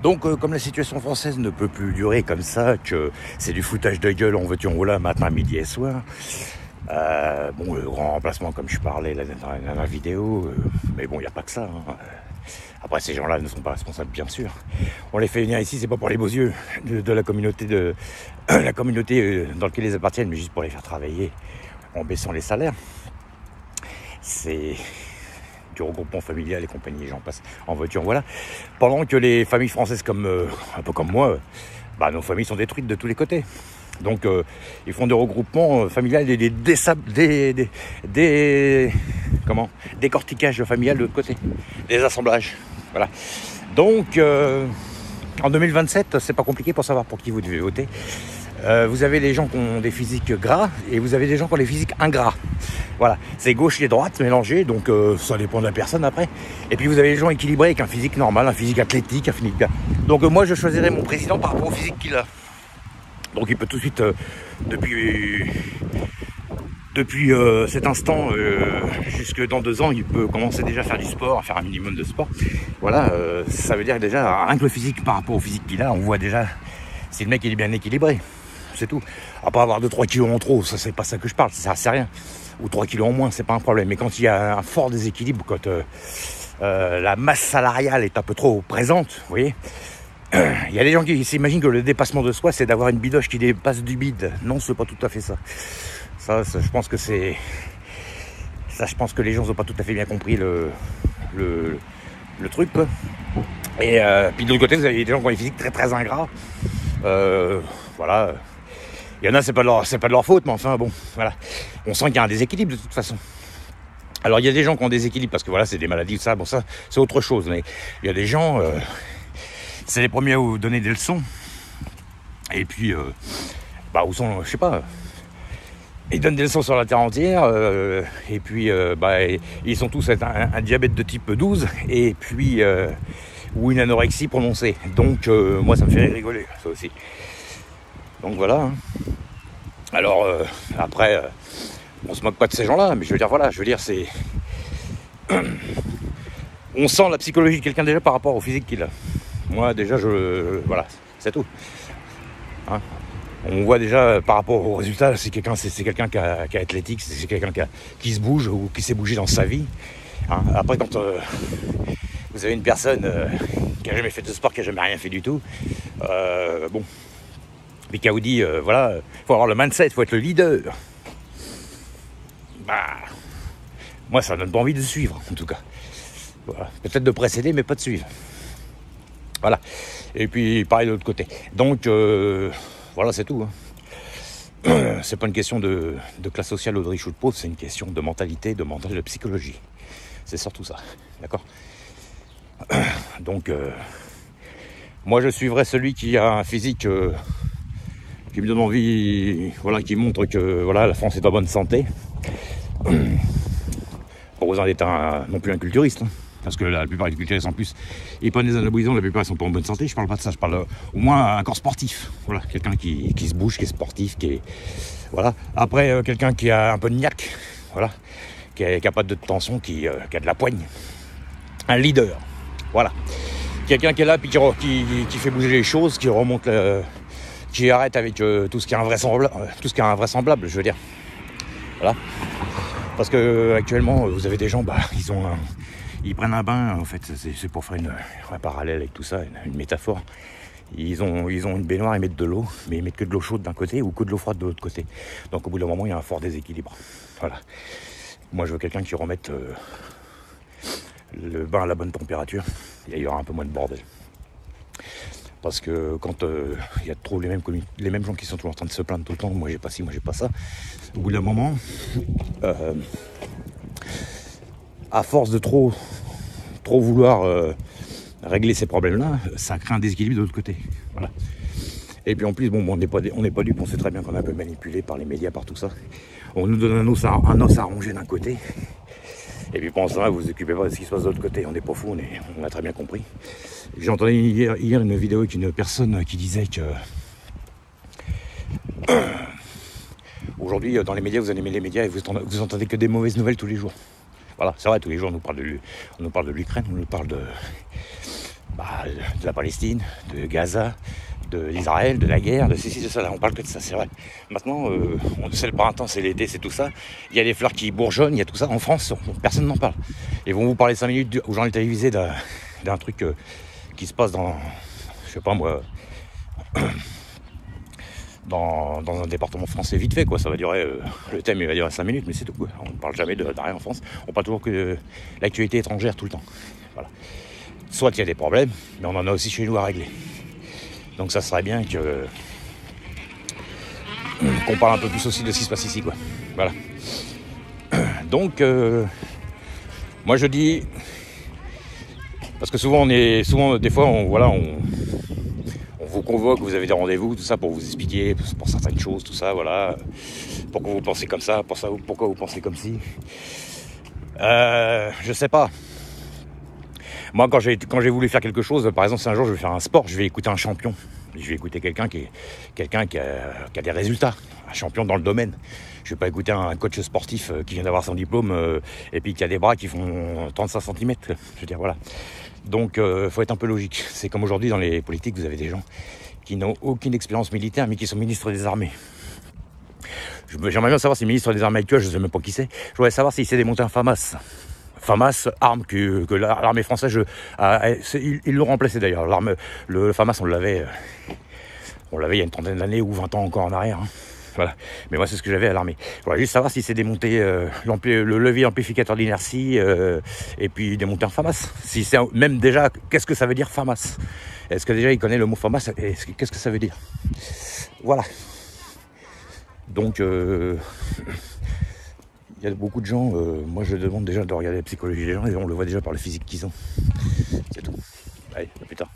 Donc, comme la situation française ne peut plus durer comme ça, que c'est du foutage de gueule, on veut tu en voilà, matin, midi et soir. Bon, le grand remplacement, comme je parlais dans la vidéo, mais bon, il n'y a pas que ça. Hein. Après, ces gens-là ne sont pas responsables, bien sûr. On les fait venir ici, c'est pas pour les beaux yeux de la communauté la communauté dans laquelle ils appartiennent, mais juste pour les faire travailler en baissant les salaires. C'est du regroupement familial et compagnie, j'en passe en voiture, voilà. Pendant que les familles françaises, un peu comme moi, nos familles sont détruites de tous les côtés. Donc ils font des regroupements familiales et des décortiquages familial de l'autre côté, des assemblages, voilà. Donc en 2027, c'est pas compliqué pour savoir pour qui vous devez voter. Vous avez les gens qui ont des physiques gras et vous avez des gens qui ont des physiques ingrats. Voilà, c'est gauche et droite mélangés, donc ça dépend de la personne après. Et puis vous avez les gens équilibrés avec un physique normal, un physique athlétique, un physique... Donc moi je choisirais mon président par rapport au physique qu'il a. Donc il peut tout de suite, depuis cet instant, jusque dans 2 ans, il peut commencer déjà à faire du sport, à faire un minimum de sport. Voilà, ça veut dire que déjà, rien que le physique par rapport au physique qu'il a, on voit déjà si le mec il est bien équilibré. C'est tout. Après avoir 2-3 kilos en trop, ça c'est pas ça que je parle, ça sert à rien. Ou 3 kilos en moins, c'est pas un problème. Mais quand il y a un fort déséquilibre, quand la masse salariale est un peu trop présente, vous voyez, il y a des gens qui s'imaginent que le dépassement de soi, c'est d'avoir une bidoche qui dépasse du bide. Non, c'est pas tout à fait ça. Ça, je pense que c'est... Ça, je pense que les gens n'ont pas tout à fait bien compris le truc, quoi. Et puis de l'autre côté, vous avez des gens qui ont des physiques très très ingrats. Voilà. Il y en a, c'est pas de leur faute, mais enfin bon, voilà. On sent qu'il y a un déséquilibre de toute façon. Alors il y a des gens qui ont des déséquilibres parce que voilà, c'est des maladies, ça, bon ça, c'est autre chose. Mais il y a des gens, c'est les premiers à vous donner des leçons. Et puis, où sont, je sais pas, ils donnent des leçons sur la terre entière. Et puis, ils sont tous un diabète de type 12. Et puis, ou une anorexie prononcée. Donc, moi, ça me fait rigoler, ça aussi. Donc voilà. Hein. Alors après, on se moque pas de ces gens-là, mais je veux dire, c'est, on sent la psychologie de quelqu'un déjà par rapport au physique qu'il a. Moi déjà, voilà, c'est tout. Hein. On voit déjà par rapport au résultat, c'est quelqu'un qui est athlétique, c'est quelqu'un qui se bouge ou qui s'est bougé dans sa vie. Hein. Après, quand vous avez une personne qui a jamais fait de sport, qui a jamais rien fait du tout, mais qui vous dit, voilà, faut avoir le mindset, faut être le leader. Moi, ça donne pas envie de suivre, en tout cas. Voilà. Peut-être de précéder, mais pas de suivre. Voilà. Et puis, pareil de l'autre côté. Donc, voilà, c'est tout. Hein. C'est pas une question de classe sociale ou de riche ou de pauvre, c'est une question de mentalité, de psychologie. C'est surtout ça. D'accord ? Donc, moi, je suivrai celui qui a un physique... qui me donne envie, voilà, qui montre que voilà, la France est en bonne santé. Pas besoin d'être non plus un culturiste, hein, parce que la plupart des culturistes en plus, ils prennent des anabolisants, la plupart ils sont pas en bonne santé. Je parle pas de ça, je parle au moins un corps sportif. Voilà, quelqu'un qui se bouge, qui est sportif, qui est voilà. Après quelqu'un qui a un peu de niaque, voilà, qui a pas de tension, qui a de la poigne. Un leader, voilà. Quelqu'un qui est là puis qui fait bouger les choses, qui remonte qui arrête avec tout ce qui est invraisemblable, je veux dire. Voilà. Parce que actuellement, vous avez des gens, ils prennent un bain, en fait, c'est pour faire un parallèle avec tout ça, une métaphore. Ils ont une baignoire, ils mettent de l'eau, mais ils mettent que de l'eau chaude d'un côté ou que de l'eau froide de l'autre côté. Donc au bout d'un moment, il y a un fort déséquilibre. Voilà. Moi, je veux quelqu'un qui remette le bain à la bonne température, et il y aura un peu moins de bordel. Parce que quand il y a trop les mêmes gens qui sont toujours en train de se plaindre tout le temps, moi j'ai pas ci, moi j'ai pas ça, au bout d'un moment, à force de trop vouloir régler ces problèmes-là, ça crée un déséquilibre de l'autre côté. Voilà. Et puis en plus, on n'est pas dupes, on sait très bien qu'on est un peu manipulé par les médias, par tout ça. On nous donne un os à ronger d'un côté. Et puis pendant ce temps-là, vous vous occupez pas de ce qui se passe de l'autre côté. On n'est pas fous, on a très bien compris. J'ai entendu hier une vidéo avec une personne qui disait que aujourd'hui, dans les médias, vous animez les médias et vous entendez que des mauvaises nouvelles tous les jours. Voilà, c'est vrai, tous les jours, on nous parle de l'Ukraine, on nous parle de la Palestine, de Gaza, de l'Israël, de la guerre, de ceci, de ça. Là, on parle que de ça, c'est vrai. Maintenant, c'est le printemps, c'est l'été, c'est tout ça. Il y a des fleurs qui bourgeonnent, il y a tout ça. En France, personne n'en parle. Ils vont vous parler 5 minutes aux journal télévisé d'un truc qui se passe dans, je sais pas moi, dans un département français vite fait, quoi. Ça va durer, le thème il va durer 5 minutes, mais c'est tout, quoi. On ne parle jamais de rien en France. On parle toujours que de l'actualité étrangère tout le temps. Voilà. Soit il y a des problèmes, mais on en a aussi chez nous à régler. Donc ça serait bien qu'on parle un peu plus aussi de ce qui se passe ici, quoi. Voilà. Donc moi je dis, parce que souvent des fois on vous convoque, vous avez des rendez-vous, tout ça pour vous expliquer pour certaines choses, tout ça, voilà. Pourquoi vous pensez comme ça, pourquoi vous pensez comme ci. Je sais pas. Moi, quand j'ai voulu faire quelque chose, par exemple, si un jour je vais faire un sport, je vais écouter un champion. Je vais écouter quelqu'un qui a des résultats, un champion dans le domaine. Je vais pas écouter un coach sportif qui vient d'avoir son diplôme et puis qui a des bras qui font 35 cm. Je veux dire, voilà. Donc, faut être un peu logique. C'est comme aujourd'hui dans les politiques, vous avez des gens qui n'ont aucune expérience militaire, mais qui sont ministres des armées. J'aimerais bien savoir si le ministre des armées actuel, je ne sais même pas qui c'est. Je voudrais savoir s'il s'est démonté un FAMAS. FAMAS, arme que l'armée française, ils l'ont remplacé d'ailleurs. Le FAMAS, on l'avait il y a une trentaine d'années ou 20 ans encore en arrière. Hein. Voilà. Mais moi, c'est ce que j'avais à l'armée. Je voudrais juste savoir s'il s'est démonté le levier amplificateur d'inertie et puis démonter un FAMAS. Si c'est même déjà, qu'est-ce que ça veut dire FAMAS? Est-ce que déjà il connaît le mot FAMAS? Qu'est-ce que ça veut dire? Voilà. Donc, il y a beaucoup de gens, moi je demande déjà de regarder la psychologie des gens et on le voit déjà par le physique qu'ils ont. C'est tout. Allez, à plus tard.